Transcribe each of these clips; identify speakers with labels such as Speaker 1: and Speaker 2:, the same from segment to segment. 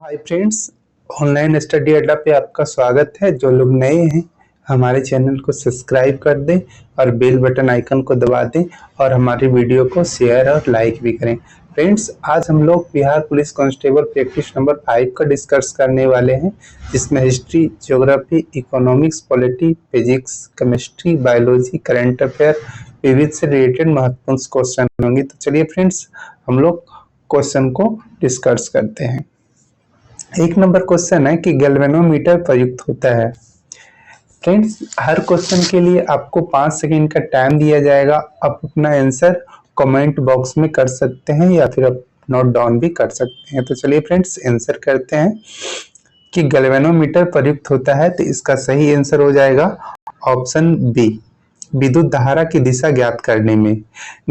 Speaker 1: Hi friends, online study अड्डा पे आपका स्वागत है। जो लोग नए हैं हमारे चैनल को सब्सक्राइब कर दें और बेल बटन आइकन को दबा दें और हमारी वीडियो को शेयर और लाइक भी करें। फ्रेंड्स, आज हम लोग Bihar police constable practice number 5 का डिस्कस करने वाले हैं, जिसमें history, geography, economics, polity, physics, chemistry, biology, current affair, विविध से रिलेटेड महत्वपूर्ण क्वेश्चन होंगे। तो चलिए फ्रेंड्स, हम लोग क्वेश्चन को डिस्कस करते हैं। एक नंबर क्वेश्चन है कि गैल्वेनोमीटर प्रयुक्त होता है। फ्रेंड्स, हर क्वेश्चन के लिए आपको 5 सेकंड का टाइम दिया जाएगा। आप अपना आंसर कमेंट बॉक्स में कर सकते हैं या फिर आप नोट डाउन भी कर सकते हैं। तो चलिए फ्रेंड्स, आंसर करते हैं कि गैल्वेनोमीटर प्रयुक्त होता है। तो इसका सही आंसर हो जाएगा ऑप्शन बी, विद्युत धारा की दिशा ज्ञात करने में।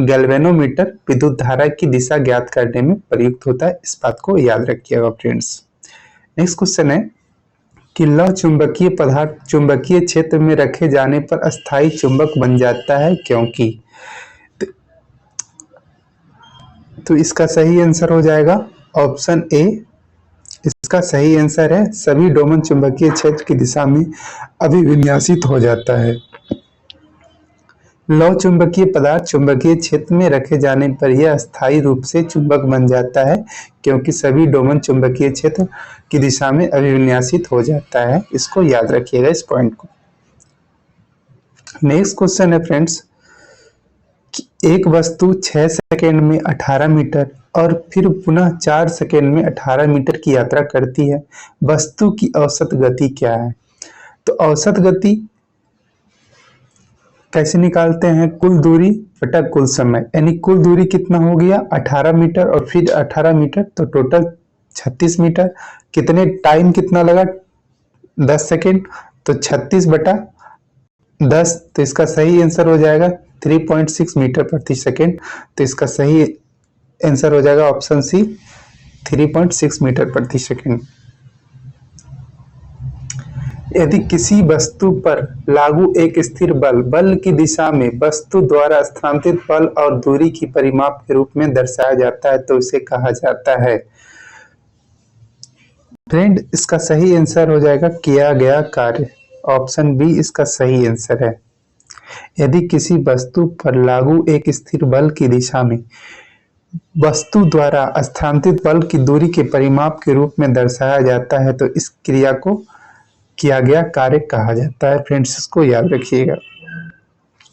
Speaker 1: गैल्वेनोमीटर विद्युत धारा की दिशा ज्ञात करने में प्रयुक्त होता है, इस बात को याद रखिएगा फ्रेंड्स। नेक्स्ट क्वेश्चन है कि लौह चुंबकीय पदार्थ चुंबकीय क्षेत्र में रखे जाने पर अस्थायी चुंबक बन जाता है क्योंकि। तो इसका सही आंसर हो जाएगा ऑप्शन ए। इसका सही आंसर है सभी डोमन चुंबकीय क्षेत्र की दिशा में अभिविन्यासित हो जाता है। लौह चुंबकीय पदार्थ चुंबकीय क्षेत्र में रखे जाने पर यह अस्थायी रूप से चुंबक बन जाता है क्योंकि सभी डोमन चुंबकीय क्षेत्र की दिशा में अभिविन्यासित हो जाता है। इसको याद रखिएगा, इस पॉइंट को। नेक्स्ट क्वेश्चन है फ्रेंड्स कि एक वस्तु 6 सेकेंड में 18 मीटर और फिर पुनः 4 सेकेंड में 18 मीटर की यात्रा करती है। वस्तु की औसत गति क्या है? तो औसत गति कैसे निकालते हैं? कुल दूरी बटा कुल समय, यानी कुल दूरी कितना हो गया 18 मीटर और फिर 18 मीटर, तो टोटल 36 मीटर। कितने टाइम कितना लगा? 10 सेकेंड, तो 36 बटा 10। तो इसका सही आंसर हो जाएगा 3.6 मीटर प्रति सेकेंड। तो इसका सही आंसर हो जाएगा ऑप्शन सी, 3.6 मीटर प्रति सेकेंड। यदि किसी वस्तु पर लागू एक स्थिर बल की दिशा में वस्तु द्वारा स्थानांतरित बल और दूरी की परिमाप के रूप में दर्शाया जाता है तो इसे कहा जाता है। फ्रेंड, इसका सही आंसर हो जाएगा किया गया कार्य। ऑप्शन बी इसका सही आंसर है। यदि किसी वस्तु पर लागू एक स्थिर बल की दिशा में वस्तु द्वारा स्थानांतरित बल की दूरी के परिमाप के रूप में दर्शाया जाता है तो इस क्रिया को किया गया कार्य कहा जाता है। फ्रेंड्स, इसको याद रखिएगा।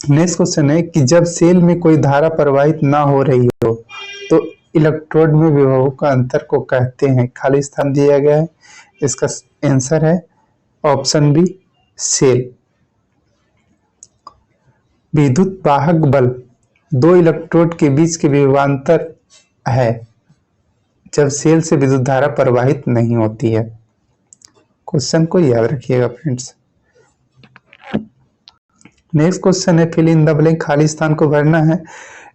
Speaker 1: नेक्स्ट क्वेश्चन है कि जब सेल में कोई धारा प्रवाहित ना हो रही हो तो इलेक्ट्रोड में विभवों का अंतर को कहते हैं। खाली स्थान दिया गया है, इसका आंसर है ऑप्शन बी, सेल। विद्युत वाहक बल दो इलेक्ट्रोड के बीच के विभवांतर है जब सेल से विद्युत धारा प्रवाहित नहीं होती है। क्वेश्चन को याद रखिएगा फ्रेंड्स। नेक्स्ट क्वेश्चन है फिल इन द ब्लैंक, खाली स्थान को भरना है।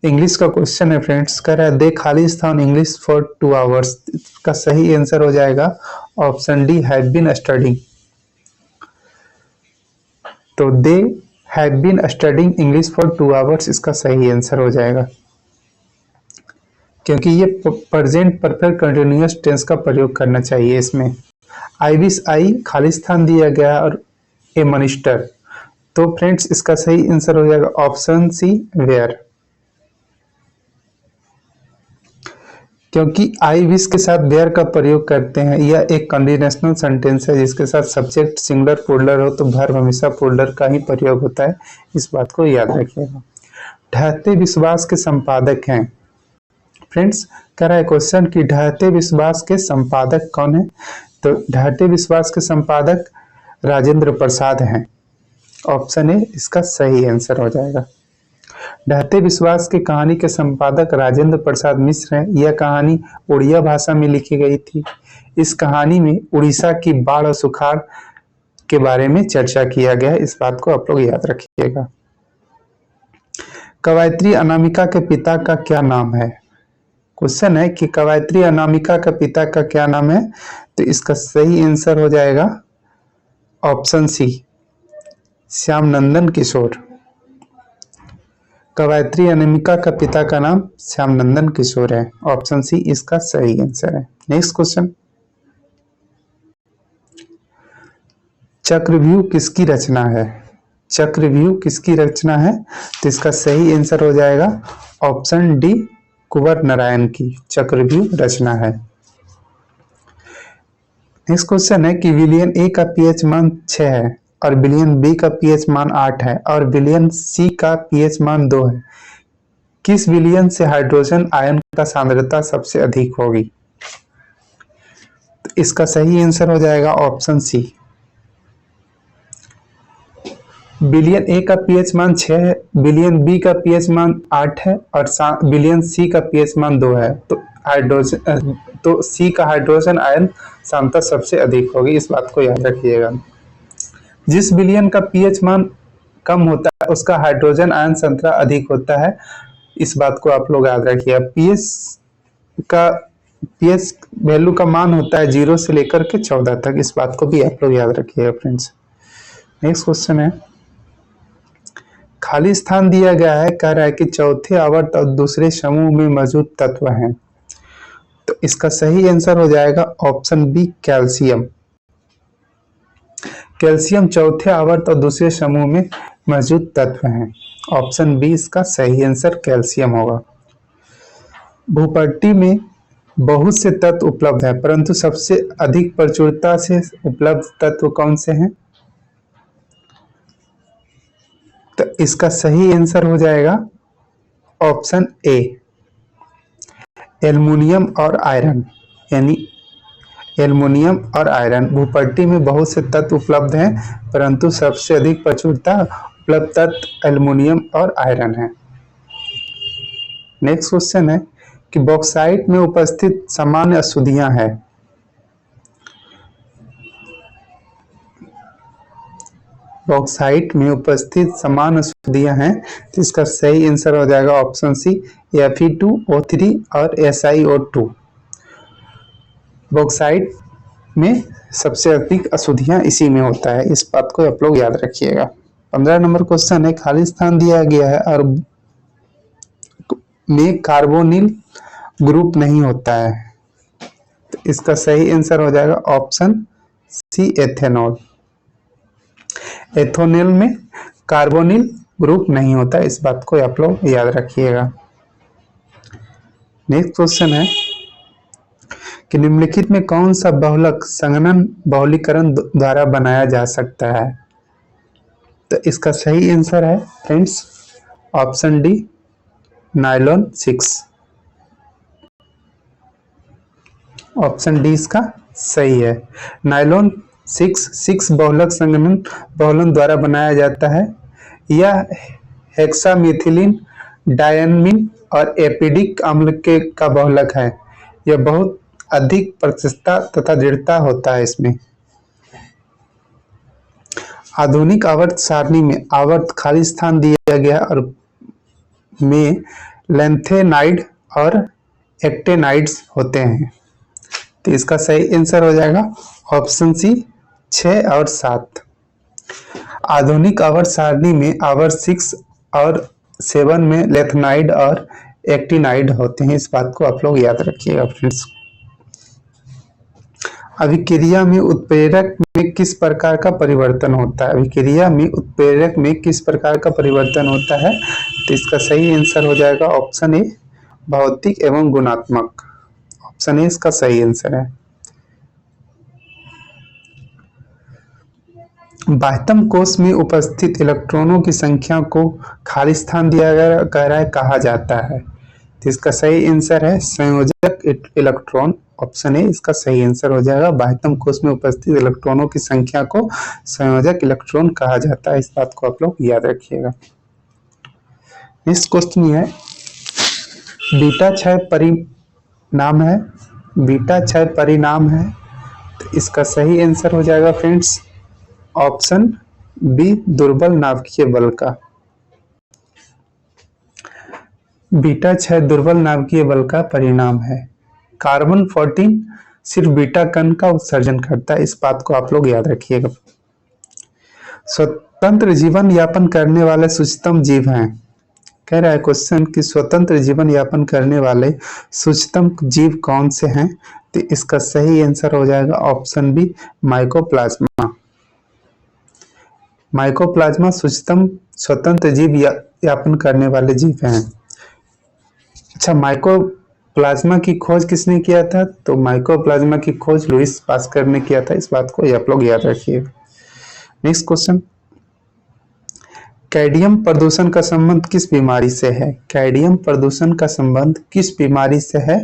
Speaker 1: इंग्लिश का क्वेश्चन है फ्रेंड्स, कह रहा है दे खाली स्थान इंग्लिश फॉर 2 आवर्स। इसका सही आंसर हो जाएगा option D, have been studying. तो they have been studying English for 2 hours, इसका सही आंसर हो जाएगा क्योंकि ये प्रेजेंट परफेक्ट कंटिन्यूअस टेंस का प्रयोग करना चाहिए इसमें। आई विश आई खाली स्थान दिया गया और ए मनिस्टर। तो फ्रेंड्स, इसका सही आंसर हो जाएगा ऑप्शन सी, वेयर। क्योंकि आई विश के साथ वेयर का प्रयोग करते हैं। यह एक कंडीशनल सेंटेंस है जिसके साथ सब्जेक्ट सिंगुलर प्लूरल हो तो वर्ब हमेशा प्लूरल का ही प्रयोग होता है, इस बात को याद रखिएगा। ढहते विश्वास के संपादक हैं। फ्रेंड्स, कह रहा है क्वेश्चन कि ढहते विश्वास के संपादक कौन है? तो ढहते विश्वास के संपादक राजेंद्र प्रसाद हैं। ऑप्शन ए इसका सही आंसर हो जाएगा। ढहते विश्वास की कहानी के संपादक राजेंद्र प्रसाद मिश्र हैं। यह कहानी उड़िया भाषा में लिखी गई थी। इस कहानी में उड़ीसा की बाढ़ और सुखाड़ के बारे में चर्चा किया गया है, इस बात को आप लोग याद रखिएगा। कवयित्री अनामिका के पिता का क्या नाम है? क्वेश्चन है कि कवयित्री अनामिका का पिता का क्या नाम है? तो इसका सही आंसर हो जाएगा ऑप्शन सी, श्याम नंदन किशोर। कवयित्री अनामिका का पिता का नाम श्याम नंदन किशोर है। ऑप्शन सी इसका सही आंसर है। नेक्स्ट क्वेश्चन, चक्रव्यूह किसकी रचना है? चक्रव्यूह किसकी रचना है? तो इसका सही आंसर हो जाएगा ऑप्शन डी, कुंवर नारायण की चक्रव्यूह रचना है। नेक्स्ट क्वेश्चन है कि विलियन ए का पीएच मान 6 है और विलियन बी का पीएच मान 8 है और विलियन सी का पीएच मान 2 है। किस विलियन से हाइड्रोजन आयन का सांद्रता सबसे अधिक होगी? तो इसका सही आंसर हो जाएगा ऑप्शन सी। विलियन ए का पीएच मान 6 है, विलियन बी का पीएच मान 8 है और विलियन सी का पीएच मान 2 है। तो सी का हाइड्रोजन आयन सांद्रता सबसे अधिक होगी, इस बात को याद रखिएगा। जिस विलियन का पीएच मान कम होता है उसका हाइड्रोजन आयन सांद्रता अधिक होता है, इस बात को आप लोग याद रखिएगा। पीएच वैल्यू का मान होता है 0 से लेकर के 14 तक, इस बात को भी आप लोग याद रखिएगा फ्रेंड्स। नेक्स्ट क्वेश्चन है, खाली स्थान दिया गया है, कह रहा है कि चौथे आवर्त और दूसरे समूह में मौजूद तत्व हैं। तो इसका सही आंसर हो जाएगा ऑप्शन बी, कैल्शियम। कैल्शियम चौथे आवर्त और दूसरे समूह में मौजूद तत्व हैं। ऑप्शन बी इसका सही आंसर कैल्शियम होगा। भूपट्टी में बहुत से तत्व उपलब्ध हैं, परंतु सबसे अधिक प्रचुरता से उपलब्ध तत्व कौन से हैं? तो इसका सही आंसर हो जाएगा ऑप्शन ए, एल्युमिनियम और आयरन। यानी एल्युमिनियम और आयरन भूपट्टी में बहुत से तत्व उपलब्ध हैं, परंतु सबसे अधिक प्रचुरता उपलब्ध तत्व एल्युमिनियम और आयरन है। नेक्स्ट क्वेश्चन है कि बॉक्साइट में उपस्थित सामान्य अशुद्धियां हैं। बॉक्साइट में उपस्थित सामान्य अशुद्धियां हैं, तो इसका सही आंसर हो जाएगा ऑप्शन सी, Fe2O3 और SiO2। बॉक्साइट में सबसे अधिक अशुद्धियां इसी में होता है, इस बात को आप लोग याद रखिएगा। 15 नंबर क्वेश्चन है, खाली स्थान दिया गया है और में कार्बोनिल ग्रुप नहीं होता है, तो इसका सही आंसर हो जाएगा ऑप्शन सी, एथेनॉल। एथेनॉल में कार्बोनिल ग्रुप नहीं होता, इस बात को आप लोग याद रखिएगा। नेक्स्ट क्वेश्चन है कि निम्नलिखित में कौन सा बहुलक संघनन बहुलीकरण द्वारा बनाया जा सकता है? तो इसका सही आंसर है friends option D, nylon 6। Option D इसका सही है। नायलॉन 6 बहुलक संघनन बहुलन द्वारा बनाया जाता है। यह हेक्सामेथिलीन, डायमीन और एपिडिक अम्ल का बहुलक है। यह बहुत अधिक प्रतिष्ठा तथा दृढ़ता होता है इसमें। आधुनिक आवर्त सारणी में आवर्त खाली स्थान दिया गया और में लैंथेनाइड और एक्टेनाइड्स होते हैं, तो इसका सही आंसर हो जाएगा ऑप्शन सी, 6 और 7। आधुनिक आवर्त सारणी में आवर्त 6 और 7 में लैंथेनाइड और एक्टिनाइड होते हैं, इस बात को आप लोग याद रखिएगा फ्रेंड्स। अभिक्रिया में उत्प्रेरक में किस प्रकार का परिवर्तन होता है? अभिक्रिया में उत्प्रेरक में किस प्रकार का परिवर्तन होता है? तो इसका सही आंसर हो जाएगा ऑप्शन ए, भौतिक एवं गुणात्मक। ऑप्शन ए इसका सही आंसर है। बाह्यतम कोश में उपस्थित इलेक्ट्रॉनों की संख्या को खाली स्थान दिया गया कह रहा है कहा जाता है, तो इसका सही आंसर है संयोजक इलेक्ट्रॉन। ऑप्शन ए इसका सही आंसर हो जाएगा। बाह्यतम कोश में उपस्थित इलेक्ट्रॉनों की संख्या को संयोजक इलेक्ट्रॉन कहा जाता है, इस बात को आप लोग याद रखिएगा। नेक्स्ट क्वेश्चन है, बीटा क्षय परिणाम है, बीटा क्षय परिणाम है, तो इसका सही आंसर हो जाएगा फ्रेंड्स ऑप्शन बी, दुर्बल नाभिकीय बल का। बीटा क्षय दुर्बल नाभिकीय बल का परिणाम है। कार्बन 14 सिर्फ बीटा कण का उत्सर्जन करता है, इस बात को आप लोग याद रखिएगा। स्वतंत्र जीवन यापन करने वाले सूक्ष्मतम जीव हैं। कह रहा है क्वेश्चन कि स्वतंत्र जीवन यापन करने वाले सूक्ष्मतम जीव कौन से हैं? तो इसका सही आंसर हो जाएगा ऑप्शन बी, माइकोप्लाज्मा। माइकोप्लाज्मा सूक्ष्मतम स्वतंत्र जीव यापन करने वाले जीव हैं। अच्छा, माइकोप्लाज्मा की खोज किसने किया था? तो माइकोप्लाज्मा की खोज लुईस पास्कल ने किया था। इस बात को आप लोग याद रखिए। नेक्स्ट क्वेश्चन, कैडमियम प्रदूषण का संबंध किस बीमारी से है? कैडमियम प्रदूषण का संबंध किस बीमारी से है?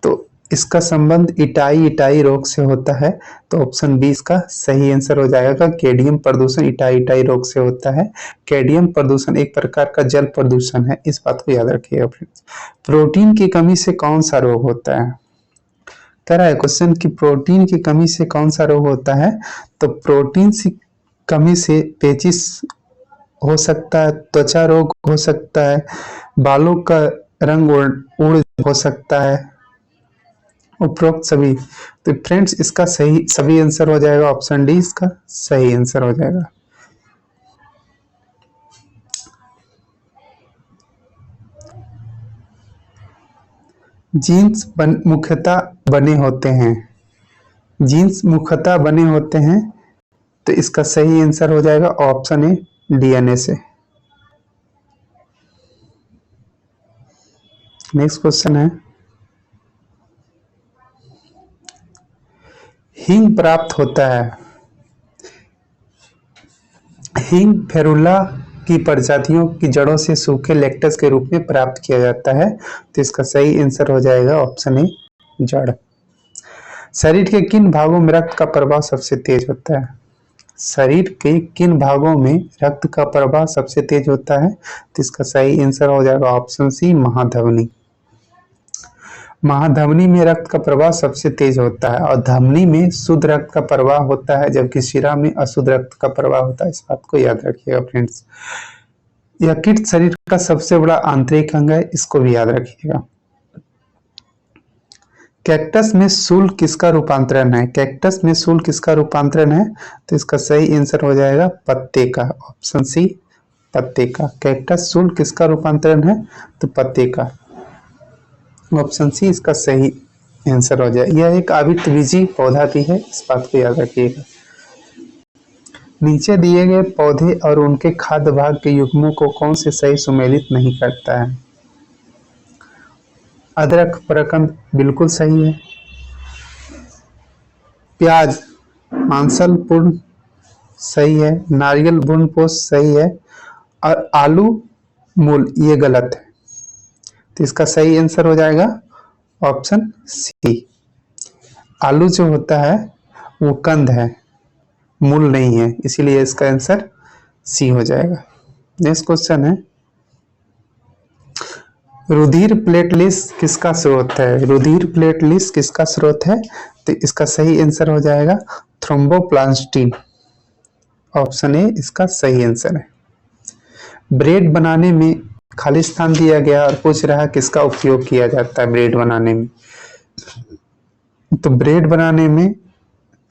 Speaker 1: तो इसका संबंध इटाई रोग से होता है। तो ऑप्शन बी इसका सही आंसर हो जाएगा। कैडमियम प्रदूषण इटाई रोग से होता है। कैडमियम प्रदूषण एक प्रकार का जल प्रदूषण है, इस बात को याद रखिएगा फ्रेंड्स। प्रोटीन की कमी से कौन सा रोग होता है? कह रहा है क्वेश्चन कि प्रोटीन की कमी से कौन सा रोग होता है? तो प्रोटीन की कमी से पेचिश हो सकता है, त्वचा रोग हो सकता है, बालों का रंग उड़ हो सकता है, उपरोक्त सभी। तो फ्रेंड्स इसका सही सभी आंसर हो जाएगा। ऑप्शन डी इसका सही आंसर हो जाएगा। जीन्स मुख्यतः बने होते हैं। जीन्स मुख्यतः बने होते हैं, तो इसका सही आंसर हो जाएगा ऑप्शन ए डीएनए से। नेक्स्ट क्वेश्चन है, हींग प्राप्त होता है। हींग फेरुला की प्रजातियों की जड़ों से सूखे लेक्टस के रूप में प्राप्त किया जाता है। तो इसका सही आंसर हो जाएगा ऑप्शन ए जड़। शरीर के किन भागों में रक्त का प्रवाह सबसे तेज होता है? शरीर के किन भागों में रक्त का प्रवाह सबसे तेज होता है? तो इसका सही आंसर हो जाएगा ऑप्शन सी महाधमनी। महाधमनी में रक्त का प्रवाह सबसे तेज होता है और धमनी में शुद्ध रक्त का प्रवाह होता है, जबकि शिरा में अशुद्ध रक्त का प्रवाह होता है। इस बात को याद रखिएगा फ्रेंड्स। यकृत शरीर का सबसे बड़ा आंतरिक अंग है, इसको भी याद रखिएगा। कैक्टस में शूल किसका रूपांतरण है? कैक्टस में शूल किसका रूपांतरण है? तो इसका सही आंसर हो जाएगा पत्ते का। ऑप्शन सी पत्ते का। कैक्टस शूल किसका रूपांतरण है? तो पत्ते का। ऑप्शन सी इसका सही आंसर हो जाए। यह एक आवृतबीजी पौधा भी है, इस बात को याद रखिएगा। नीचे दिए गए पौधे और उनके खाद्य भाग के युग्मों को कौन से सही सुमेलित नहीं करता है? अदरक प्रकंद बिल्कुल सही है। प्याज मांसल पूर्ण सही है। नारियल भ्रूणपोष सही है। और आलू मूल ये गलत है। तो इसका सही आंसर हो जाएगा ऑप्शन सी। आलू जो होता है वो कंद है, मूल नहीं है, इसीलिए इसका आंसर सी हो जाएगा। नेक्स्ट क्वेश्चन है, रुधिर प्लेटलेट्स किसका स्रोत है? रुधिर प्लेटलेट्स किसका स्रोत है? तो इसका सही आंसर हो जाएगा थ्रोम्बोप्लास्टिन। ऑप्शन ए इसका सही आंसर है। ब्रेड बनाने में खाली स्थान दिया गया और पूछ रहा है किसका उपयोग किया जाता है ब्रेड बनाने में? तो ब्रेड बनाने में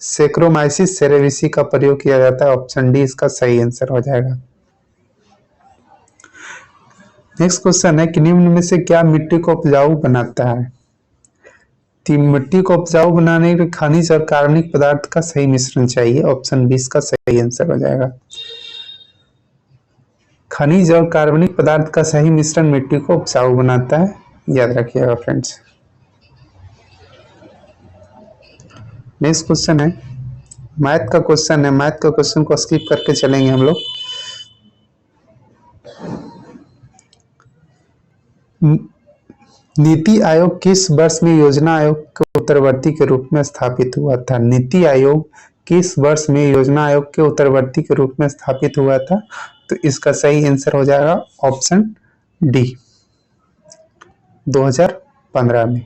Speaker 1: सेक्रोमाइसिस सेरेविसी का प्रयोग किया जाता है। ऑप्शन डी इसका सही आंसर हो जाएगा। नेक्स्ट क्वेश्चन है कि निम्न में से क्या मिट्टी को उपजाऊ बनाता है? मिट्टी को उपजाऊ बनाने के लिए खनिज और कार्बनिक पदार्थ का सही मिश्रण चाहिए। ऑप्शन बी इसका सही आंसर हो जाएगा। खनिज और कार्बनिक पदार्थ का सही मिश्रण मिट्टी को उपजाऊ बनाता है, याद रखिएगा फ्रेंड्स। नेक्स्ट क्वेश्चन है मैथ का क्वेश्चन है। मैथ का क्वेश्चन को स्किप करके चलेंगे हम लोग। नीति आयोग किस वर्ष में योजना आयोग के उत्तरवर्ती के रूप में स्थापित हुआ था? नीति आयोग किस वर्ष में योजना आयोग के उत्तरवर्ती के रूप में स्थापित हुआ था? तो इसका सही आंसर हो जाएगा ऑप्शन डी 2015 में।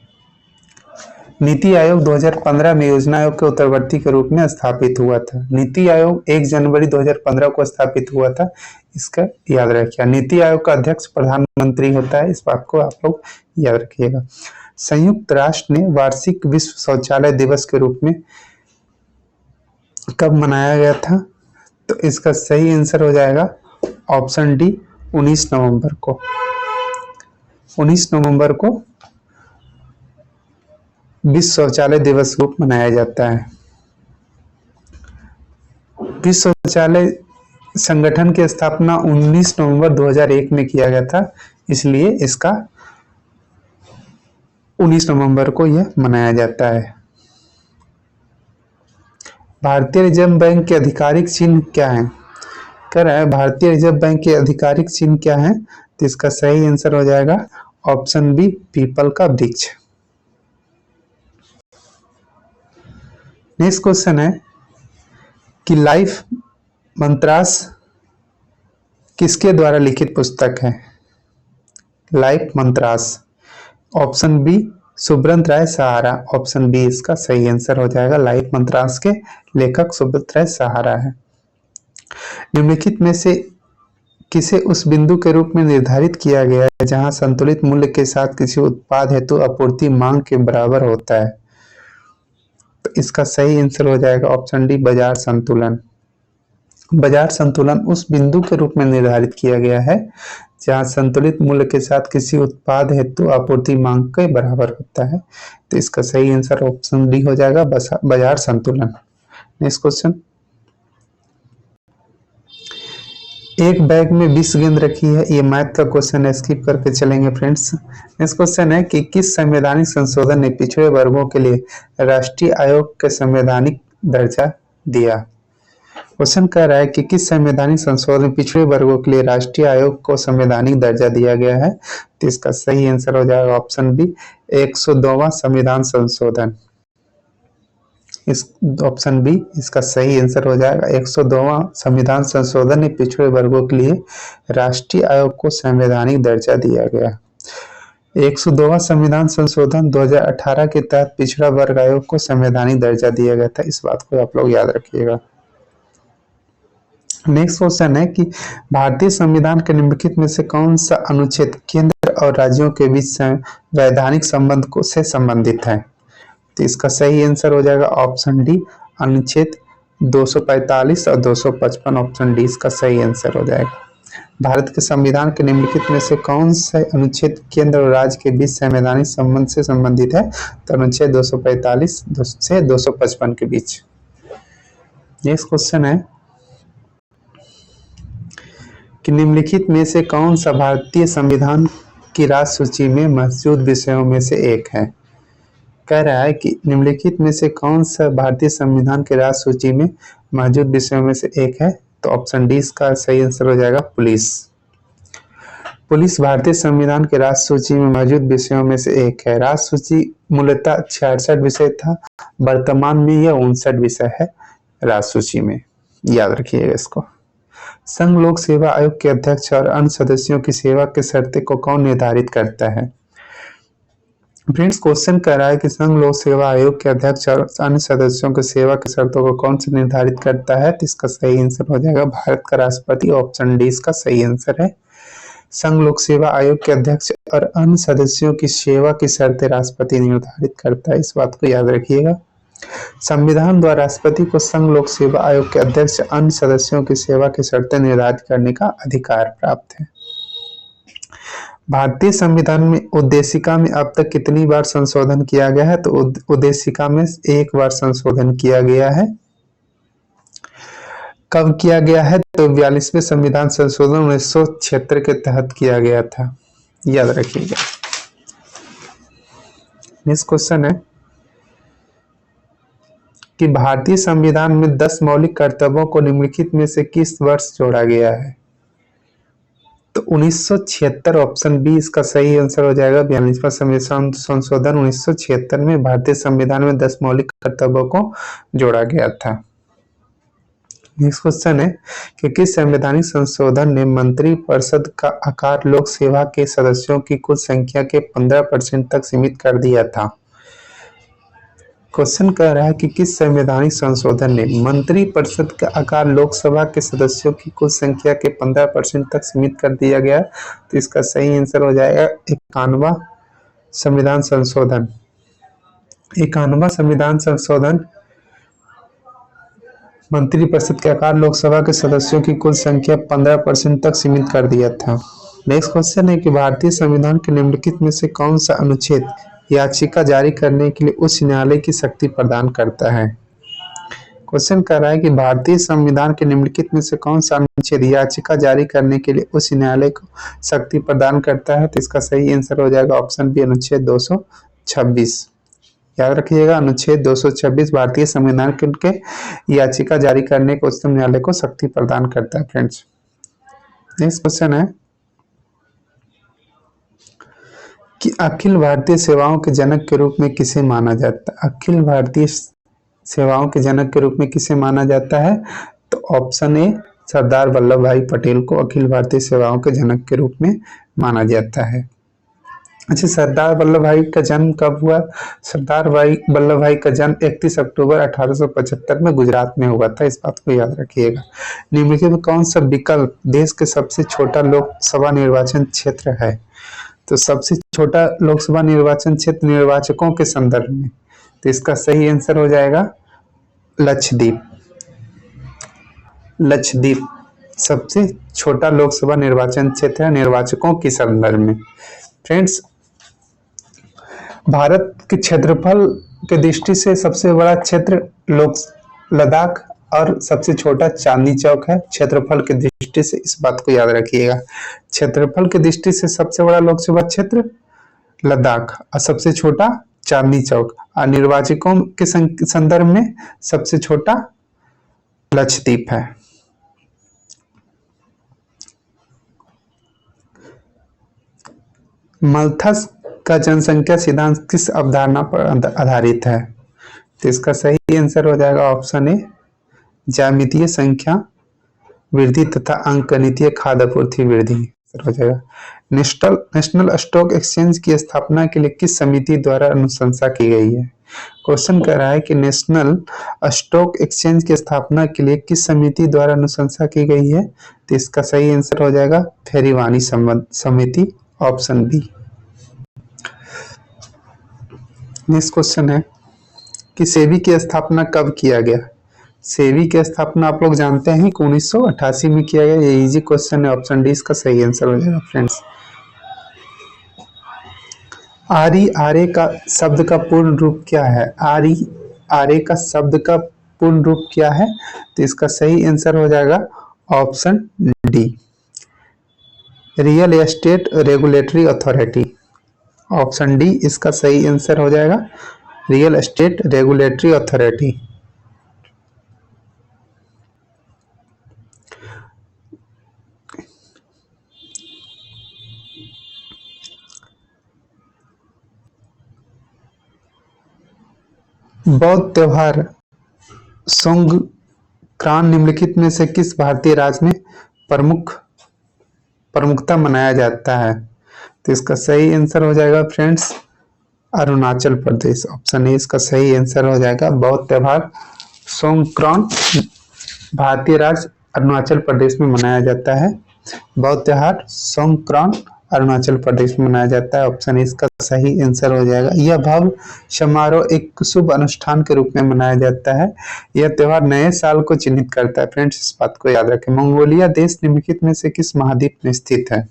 Speaker 1: नीति आयोग 2015 में योजना आयोग के उत्तरवर्ती के रूप में स्थापित हुआ था। नीति आयोग 1 जनवरी 2015 को स्थापित हुआ था, इसका याद रखिएगा। नीति आयोग का अध्यक्ष प्रधानमंत्री होता है, इस बात को आप लोग याद रखिएगा। संयुक्त राष्ट्र ने वार्षिक विश्व शौचालय दिवस के रूप में कब मनाया गया था? तो इसका सही आंसर हो जाएगा ऑप्शन डी 19 नवंबर को। 19 नवंबर को विश्व शौचालय दिवस रूप मनाया जाता है। विश्व शौचालय संगठन की स्थापना 19 नवंबर 2001 में किया गया था, इसलिए इसका 19 नवंबर को यह मनाया जाता है। भारतीय रिजर्व बैंक के आधिकारिक चिन्ह क्या है? कह रहा है भारतीय रिजर्व बैंक के आधिकारिक चिन्ह क्या है? तो इसका सही आंसर हो जाएगा ऑप्शन बी, पीपल का वृक्ष। नेक्स्ट क्वेश्चन है कि लाइफ मंत्रास किसके द्वारा लिखित पुस्तक है? Life mantras, option B Subrat राय सहारा, ऑप्शन बी इसका सही आंसर हो जाएगा। लाइफ मंत्रास के लेखक सुब्रत राय सहारा है। निम्नलिखित में से किसे उस बिंदु के रूप में निर्धारित किया गया है जहां संतुलित मूल्य के साथ किसी उत्पाद हेतु आपूर्ति मांग के बराबर होता है? तो इसका सही आंसर हो जाएगा ऑप्शन डी, बाजार संतुलन। बाजार संतुलन उस बिंदु के रूप में निर्धारित किया गया है जहां संतुलित मूल्य के साथ किसी उत्पाद हेतु आपूर्ति मांग के बराबर होता है। तो इसका सही आंसर ऑप्शन डी हो जाएगा, बाजार संतुलन। नेक्स्ट क्वेश्चन, एक बैग में 20 गेंद रखी है, ये मैथ का क्वेश्चन है, स्किप करके चलेंगे फ्रेंड्स। नेक्स्ट क्वेश्चन है कि किस संवैधानिक संशोधन ने पिछड़े वर्गों के लिए राष्ट्रीय आयोग के संवैधानिक दर्जा दिया? क्वेश्चन कह रहा है कि किस संवैधानिक संशोधन में पिछड़े वर्गों के लिए राष्ट्रीय आयोग को संवैधानिक दर्जा दिया गया है? तो इसका सही आंसर हो जाएगा ऑप्शन बी, 102वां संविधान संशोधन। इस ऑप्शन बी इसका सही आंसर हो जाएगा। 102वां संविधान संशोधन ने पिछड़े वर्गों के लिए राष्ट्रीय आयोग को संवैधानिक दर्जा दिया गया। 102वां संविधान संशोधन 2018 के तहत पिछड़ा वर्ग आयोग को संवैधानिक दर्जा दिया गया था, इस बात को आप लोग याद रखिएगा। नेक्स्ट क्वेश्चन है कि भारतीय संविधान के निम्नलिखित में से कौन सा अनुच्छेद केंद्र और राज्यों के बीच वैधानिक संबंध को से संबंधित है? तो इसका सही आंसर हो जाएगा ऑप्शन डी, अनुच्छेद 245 और 255, ऑप्शन डी इसका सही आंसर हो जाएगा। भारत के संविधान के निम्नलिखित में से कौन सा अनुच्छेद केंद्र और राज्य के बीच संवैधानिक संबंध से संबंधित है? तो अनुच्छेद 245 से 255 के बीच। नेक्स्ट क्वेश्चन है कि निम्नलिखित में से कौन सा भारतीय संविधान की राज्य सूची में मौजूद विषयों में से एक है? कह रहा है कि निम्नलिखित में से कौन सा भारतीय संविधान के राज्य सूची में मौजूद विषयों में से एक है? तो ऑप्शन डी इसका सही आंसर हो जाएगा पुलिस। पुलिस भारतीय संविधान के राज्य सूची में मौजूद विषयों में से एक है। राज्य सूची मूलतः 66 विषय था, वर्तमान में यह 59 विषय है राज्य सूची में, याद रखिएगा इसको। संघ लोक सेवा आयोग के अध्यक्ष और अन्य सदस्यों की सेवा की शर्तें को कौन निर्धारित करता है? फ्रेंड्स, क्वेश्चन कह रहा है कि संघ लोक सेवा आयोग के अध्यक्ष और अन्य सदस्यों की सेवा की शर्तों को कौन से निर्धारित करता है? तो इसका सही आंसर हो जाएगा भारत का राष्ट्रपति, ऑप्शन डी इसका सही आंसर है। संघ लोक सेवा आयोग के अध्यक्ष और अन्य सदस्यों की सेवा की शर्तें राष्ट्रपति निर्धारित करता है, इस बात को याद रखिएगा। संविधान द्वारा राष्ट्रपति को संघ लोक सेवा आयोग के अध्यक्ष अन्य सदस्यों की सेवा की शर्तें निर्धारित करने का अधिकार प्राप्त है। भारतीय संविधान में उद्देशिका में अब तक कितनी बार संशोधन किया गया है? तो उद्देशिका में एक बार संशोधन किया गया है। कब किया गया है? तो 42वें संविधान संशोधन 1976 के तहत किया गया था, याद रखिएगा। नेक्स्ट क्वेश्चन है कि भारतीय संविधान में 10 मौलिक कर्तव्यों को निम्नलिखित में से किस वर्ष जोड़ा गया है? तो 1976, ऑप्शन बी इसका सही आंसर हो जाएगा। 42वां संविधान संशोधन 1976 में भारतीय संविधान में 10 मौलिक कर्तव्यों को जोड़ा गया था। नेक्स्ट क्वेश्चन है कि किस संवैधानिक संशोधन ने मंत्रिपरिषद का आकार लोक सेवा के सदस्यों की कुल संख्या के 15% तक सीमित कर दिया था? क्वेश्चन कह रहा है कि किस संवैधानिक संशोधन ने मंत्रिपरिषद का आकार लोकसभा के सदस्यों की कुल संख्या के 15% तक सीमित कर दिया गया? तो इसका सही आंसर हो जाएगा 51वां संविधान संशोधन। 51वां संविधान संशोधन मंत्रिपरिषद के आकार लोकसभा के सदस्यों की कुल संख्या 15% तक सीमित कर दिया था। नेक्स्ट क्वेश्चन है कि भारतीय संविधान के निम्नलिखित में से कौन सा अनुच्छेद याचिका जारी करने के लिए उच्च न्यायालय की शक्ति प्रदान करता है? क्वेश्चन कर रहा है कि भारतीय संविधान के निम्नलिखित में से कौन सा अनुच्छेद याचिका जारी करने के लिए उच्च न्यायालय को शक्ति प्रदान करता है? तो इसका सही आंसर हो जाएगा ऑप्शन बी, अनुच्छेद 226। याद रखिएगा, अनुच्छेद 226 भारतीय संविधान के याचिका जारी करने को उच्चतम न्यायालय को शक्ति प्रदान करता है। फ्रेंड्स, नेक्स्ट क्वेश्चन है कि अखिल भारतीय सेवाओं के जनक के रूप में किसे माना जाता है? अखिल भारतीय सेवाओं के जनक के रूप में किसे माना जाता है? तो ऑप्शन ए, सरदार वल्लभ भाई पटेल को अखिल भारतीय सेवाओं के जनक के रूप में माना जाता है। अच्छा, सरदार वल्लभ भाई का जन्म कब हुआ? सरदार वल्लभ भाई का जन्म 31 अक्टूबर 1875 में गुजरात में हुआ था। इस बात को याद रखिएगा। निम्नलिखित में कौन सा विकल्प देश के सबसे छोटा लोकसभा निर्वाचन क्षेत्र है? तो सबसे छोटा लोकसभा निर्वाचन क्षेत्र निर्वाचकों के संदर्भ में, तो इसका सही आंसर हो जाएगा लक्षद्वीप। लक्षद्वीप सबसे छोटा लोकसभा निर्वाचन क्षेत्र है निर्वाचकों के संदर्भ में। फ्रेंड्स, भारत के क्षेत्रफल के दृष्टि से सबसे बड़ा क्षेत्र लद्दाख और सबसे छोटा चांदनी चौक है क्षेत्रफल की दृष्टि से। इस बात को याद रखिएगा। क्षेत्रफल की दृष्टि से सबसे बड़ा लोकसभा क्षेत्र लद्दाख और सबसे छोटा चांदनी चौक, और निर्वाचकों के संदर्भ में सबसे छोटा लक्षद्वीप है। मल्थस का जनसंख्या सिद्धांत किस अवधारणा पर आधारित है? तो इसका सही आंसर हो जाएगा ऑप्शन ए, ज्यामितीय संख्या वृद्धि तथा अंकगणितीय खाद्य आपूर्ति वृद्धि हो जाएगा। नेशनल स्टॉक एक्सचेंज की स्थापना के लिए किस समिति द्वारा अनुशंसा की गई है? क्वेश्चन कर रहा है कि नेशनल स्टॉक एक्सचेंज की स्थापना के लिए किस समिति द्वारा अनुशंसा की गई है? तो इसका सही आंसर हो जाएगा फेरीवानी समिति, ऑप्शन बी। नेक्स्ट क्वेश्चन है कि सेबी की स्थापना कब किया गया? सेबी की स्थापना आप लोग जानते हैं कि 1988 में किया गया। ये इजी क्वेश्चन है, ऑप्शन डी इसका सही आंसर हो जाएगा। फ्रेंड्स, आरईआरए का शब्द का पूर्ण रूप क्या है? आरईआरए का शब्द का पूर्ण रूप क्या है? तो इसका सही आंसर हो जाएगा option D, real estate regulatory authority. Option D इसका सही आंसर हो जाएगा, रियल एस्टेट रेगुलेटरी अथॉरिटी। बौद्ध त्योहार सोंगक्रान निम्नलिखित में से किस भारतीय राज्य में प्रमुखता मनाया जाता है? तो इसका सही आंसर हो जाएगा friends Arunachal Pradesh. Option A इसका सही आंसर हो जाएगा। बौद्ध त्योहार सोंगक्रान भारतीय राज्य अरुणाचल प्रदेश में मनाया जाता है। बौद्ध त्योहार सोंगक्रान अरुणाचल प्रदेश में मनाया जाता है। ऑप्शन ए इसका सही आंसर हो जाएगा। यह भव्य समारोह एक शुभ अनुष्ठान के रूप में मनाया जाता है। यह त्योहार नए साल को चिन्हित करता है। फ्रेंड्स, इस बात को याद रखें। मंगोलिया देश निम्नलिखित में से किस महाद्वीप में स्थित है?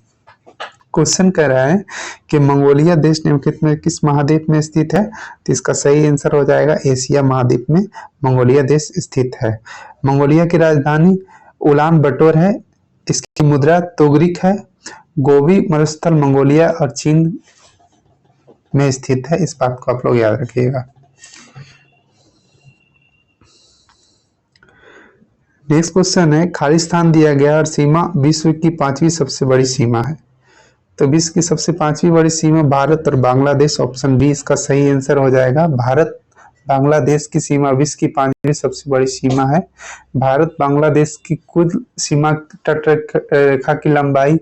Speaker 1: क्वेश्चन कह रहा है कि मंगोलिया देश निम्नलिखित में किस महाद्वीप में स्थित है? तो इसका सही आंसर हो जाएगा एशिया महाद्वीप में मंगोलिया देश स्थित है। मंगोलिया की राजधानी उलान बटोर है। इसकी मुद्रा तोगरिक है। गोबी मरुस्थल मंगोलिया और चीन में स्थित है। इस बात को आप लोग याद रखिएगा। नेक्स्ट क्वेश्चन है, खालिस्तान दिया गया और सीमा विश्व की 5वीं सबसे बड़ी सीमा है। तो विश्व की सबसे 5वीं बड़ी सीमा भारत और बांग्लादेश। ऑप्शन बी इसका सही आंसर हो जाएगा। भारत बांग्लादेश की सीमा विश्व की 5वीं सबसे बड़ी सीमा है। भारत बांग्लादेश की कुल सीमा तट रेखा की लंबाई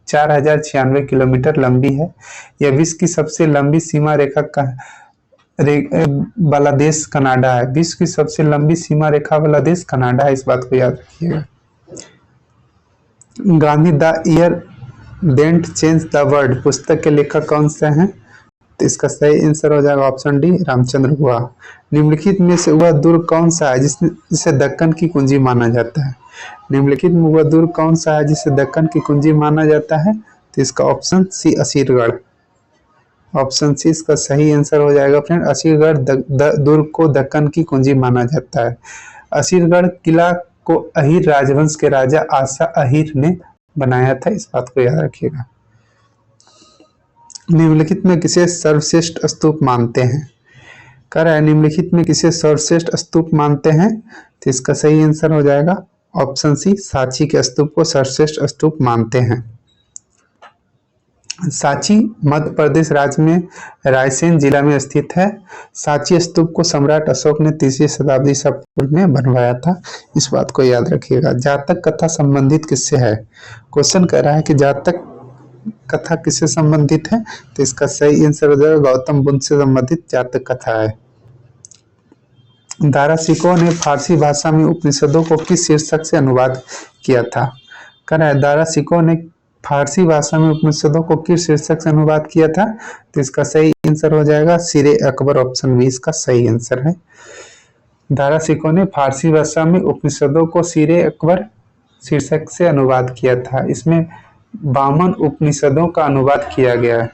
Speaker 1: 4096 किलोमीटर लंबी है। यह विश्व की सबसे लंबी सीमा रेखा वाला देश कनाडा है। विश्व की सबसे लंबी सीमा रेखा वाला देश कनाडा है। इस बात को याद रखिएगा। गांधी द ईयर डेंट चेंज द वर्ल्ड पुस्तक के लेखक कौन से हैं? तो इसका सही आंसर हो जाएगा ऑप्शन डी, रामचंद्र गुहा। निम्नलिखित में से वह दुर्ग कौन सा है जिसे दक्कन की कुंजी माना जाता है? निम्नलिखित में वह दुर्ग कौन सा है जिसे दक्कन की कुंजी माना जाता है? तो इसका option C Asirgarh. Option C इसका सही आंसर हो जाएगा फ्रेंड। असीरगढ़ दुर्ग को दक्कन की कुंजी माना जाता है। असीरगढ़ किला को अहीर राजवंश के राजा आशा अहीर ने बनाया था, इस बात को याद रखिएगा। निम्नलिखित में किसे सर्वश्रेष्ठ स्तूप मानते हैं? कह रहा है निम्नलिखित में किसे सर्वश्रेष्ठ स्तूप मानते हैं, तो इसका सही आंसर हो जाएगा ऑप्शन सी, सांची के स्तूप को सर्वश्रेष्ठ स्तूप मानते हैं। सांची मध्य प्रदेश राज्य में रायसेन जिला में स्थित है। सांची स्तूप को सम्राट अशोक ने 3वीं शताब्दी ईसा पूर्व में बनवाया था, इस बात को याद रखिएगा। जातक कथा संबंधित किससे है? क्वेश्चन कह रहा है कि जातक कथा किससे संबंधित है, तो इसका सही आंसर हो जाएगा गौतम बुद्ध से संबंधित जातक कथा है। दाराशिकोह ने फारसी भाषा में उपनिषदों को किस शीर्षक से अनुवाद किया था? कह रहा है दाराशिकोह ने फारसी भाषा में उपनिषदों को किस शीर्षक से अनुवाद किया था, तो इसका सही आंसर हो जाएगा सिरे अकबर, ऑप्शन बी इसका सही आंसर है। दाराशिकोह ने फारसी भाषा में उपनिषदों को सिरे अकबर शीर्षक से अनुवाद किया था। इसमें 52 उपनिषदों का अनुवाद किया गया है।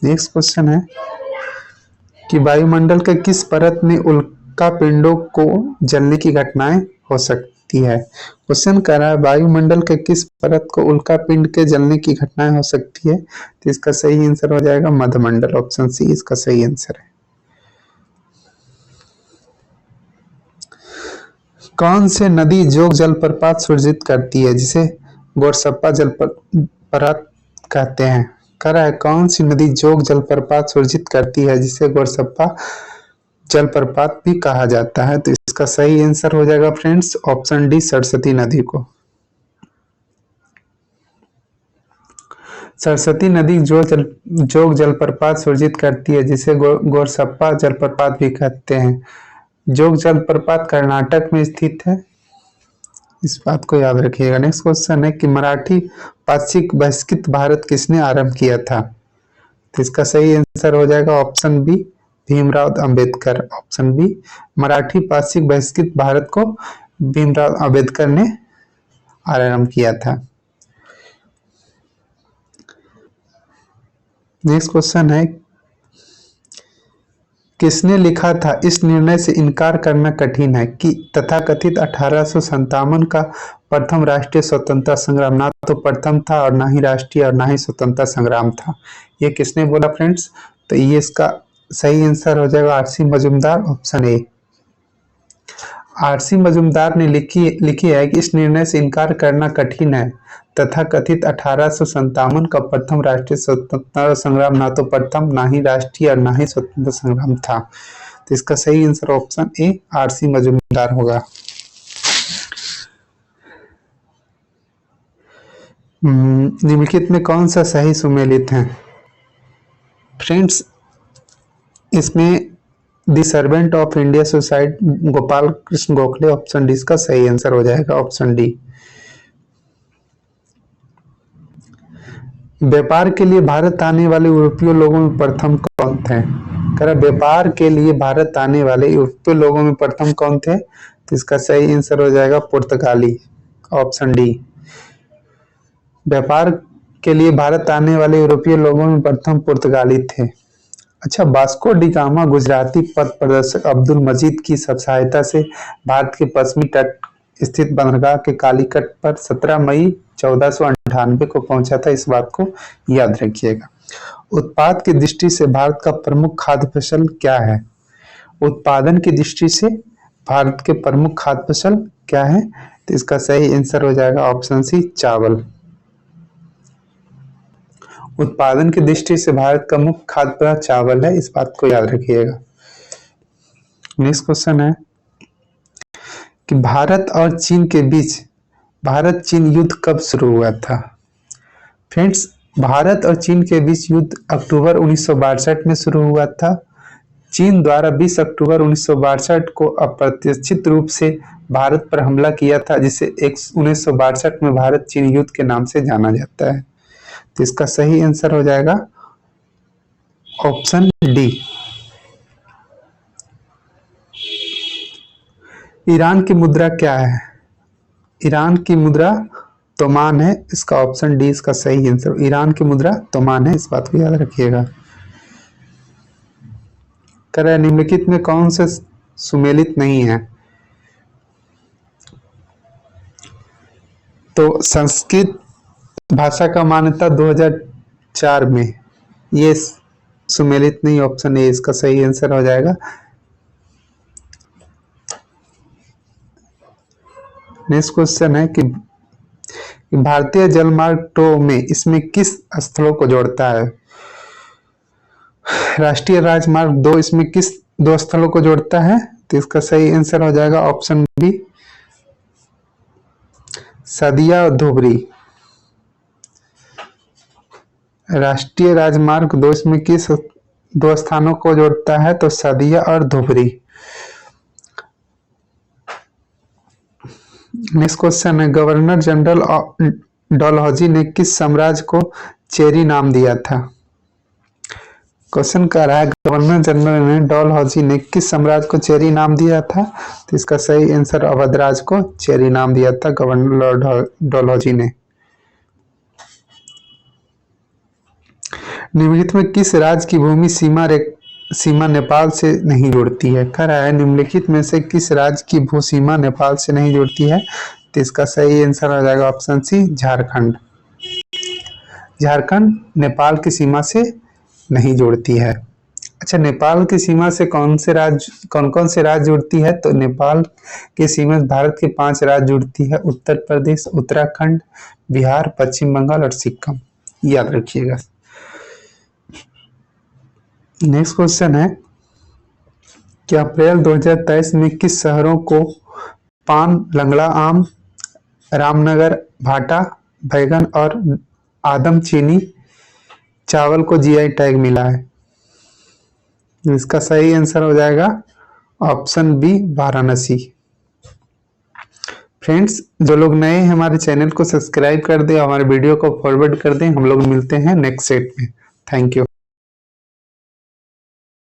Speaker 1: नेक्स्ट क्वेश्चन है कि वायुमंडल के किस परत में उल्का पिंडों को जलने की घटनाएं हो सकती है? क्वेश्चन कर रहा है वायुमंडल के किस परत को उल्का पिंड के जलने की घटनाएं हो सकती है, तो इसका सही आंसर हो जाएगा मध्यमंडल, ऑप्शन सी इसका सही आंसर है। कौन से नदी जोग जलप्रपात सृजित करती है जिसे गोरसप्पा जलप्रपात कहते हैं? कह रहा है कौन सी नदी जोग जलप्रपात सृजित करती है जिसे गोरसप्पा जलप्रपात भी कहा जाता है, तो इसका सही आंसर हो जाएगा फ्रेंड्स ऑप्शन डी, सरस्वती नदी को। सरस्वती नदी जोग जलप्रपात सृजित करती है जिसे गोरसप्पा जलप्रपात भी कहते हैं। जोग जलप्रपात कर्नाटक में स्थित है, इस बात को याद रखिएगा। नेक्स्ट क्वेश्चन है कि मराठी पाक्षिक बहिष्कृत भारत किसने आरंभ किया था, तो इसका सही आंसर हो जाएगा option B, Bhimrao Ambedkar, option B. Marathi पाक्षिक बहिष्कृत भारत को भीमराव अंबेडकर ने आरंभ किया था। नेक्स्ट क्वेश्चन है किसने लिखा था इस निर्णय से इनकार करना कठिन है कि तथाकथित 1857 का प्रथम राष्ट्रीय स्वतंत्रता संग्राम ना तो प्रथम था और ना ही राष्ट्रीय और ना ही स्वतंत्रता संग्राम था? ये किसने बोला फ्रेंड्स, तो ये इसका सही आंसर हो जाएगा RC Majumdar, option A. RC Majumdar ने लिखी है कि इस निर्णय से इनकार करना कठिन है, तथाकथित 1857 का प्रथम राष्ट्रीय स्वतंत्रता संग्राम ना तो प्रथम, ना ही राष्ट्रीय और ना ही स्वतंत्रता संग्राम था, तो इसका सही answer option A RC Majumdar होगा। निम्नलिखित में कौन सा सही सुमेलित है? फ्रेंड्स इसमें the servant of India suicide Gopal Krishna Gokhale, option D इसका सही आंसर हो जाएगा, ऑप्शन डी। व्यापार के लिए भारत आने वाले यूरोपीय लोगों में प्रथम कौन थे? कह रहा व्यापार के लिए भारत आने वाले यूरोपीय लोगों में प्रथम कौन थे, तो इसका सही आंसर हो जाएगा पुर्तगाली, ऑप्शन डी। व्यापार के लिए भारत आने वाले यूरोपीय लोगों में प्रथम पुर्तगाली थे। अच्छा, वास्को डी गामा गुजराती पथ प्रदर्शक अब्दुल मजीद की सहायता से भारत के पश्चिमी तट स्थित बंदरगाह के कालीकट पर 17 मई 1498 को पहुंचा था, इस बात को याद रखिएगा। उत्पाद की दृष्टि से भारत का प्रमुख खाद्य फसल क्या है? उत्पादन की दृष्टि से भारत के प्रमुख खाद्य फसल क्या है, तो इसका सही आंसर हो जाएगा ऑप्शन सी चावल। उत्पादन की दृष्टि से भारत का मुख्य खाद्य पदार्थ चावल है, इस बात को याद रखिएगा। नेक्स्ट क्वेश्चन है कि भारत और चीन के बीच भारत चीन युद्ध कब शुरू हुआ था? फ्रेंड्स भारत और चीन के बीच युद्ध अक्टूबर 1962 में शुरू हुआ था। चीन द्वारा 20 अक्टूबर 1962 को अप्रत्याशित रूप से भारत पर हमला किया था, जिसे 1962 में भारत चीन युद्ध के नाम से जाना जाता है, तो इसका सही आंसर हो जाएगा ऑप्शन डी। ईरान की मुद्रा क्या है? ईरान की मुद्रा तोमान है, इसका ऑप्शन डी इसका सही आंसर। ईरान की मुद्रा तोमान है, इस बात को याद रखिएगा। निम्नलिखित में कौन से सुमेलित नहीं है? तो संस्कृत भाषा का मान्यता 2004 में, ये सुमेलित नहीं, ऑप्शन ए इसका सही आंसर हो जाएगा। नेक्स्ट क्वेश्चन है कि भारतीय जलमार्ग टो में इसमें किस स्थलों को जोड़ता है? राष्ट्रीय राजमार्ग 2 इसमें किस 2 स्थलों को जोड़ता है? तो इसका सही आंसर हो जाएगा ऑप्शन बी, सदिया और धुबरी। राष्ट्रीय राजमार्ग 2 इसमें किस 2 स्थानों को जोड़ता है? तो सदिया और धुबरी। नेक्स्ट क्वेश्चन है, गवर्नर जनरल डलहौजी ने किस साम्राज्य को चेरी नाम दिया था? क्वेश्चन कह रहा है गवर्नर जनरल ने डलहौजी ने किस साम्राज्य को चेरी नाम दिया था? तो इसका सही आंसर अवधराज को चेरी नाम दिया था गवर्नर डलहौजी ने। निम्नलिखित में किस राज्य की भूमि सीमा नेपाल से नहीं जुड़ती है? कह रहा है निम्नलिखित में से किस राज्य की भूसीमा नेपाल से नहीं जुड़ती है? तो इसका सही आंसर हो जाएगा ऑप्शन सी, झारखंड। झारखंड नेपाल की सीमा से नहीं जुड़ती है। अच्छा, नेपाल की सीमा से कौन कौन से राज्य जुड़ती है? तो नेपाल की सीमा भारत के 5 राज्य जुड़ती है, उत्तर प्रदेश, उत्तराखंड, बिहार, पश्चिम बंगाल और सिक्किम, याद रखिएगा। नेक्स्ट क्वेश्चन है कि अप्रैल 2023 में किस शहरों को पान, लंगड़ा आम, रामनगर, भाटा, बैगन और आदम चीनी चावल को जीआई टैग मिला है? इसका सही आंसर हो जाएगा ऑप्शन बी, वाराणसी। फ्रेंड्स, जो लोग नए हैं हमारे चैनल को सब्सक्राइब कर दें, हमारे वीडियो को फॉरवर्ड कर दें। हम लोग मिलते हैं नेक्स्ट सेट में। Thank you.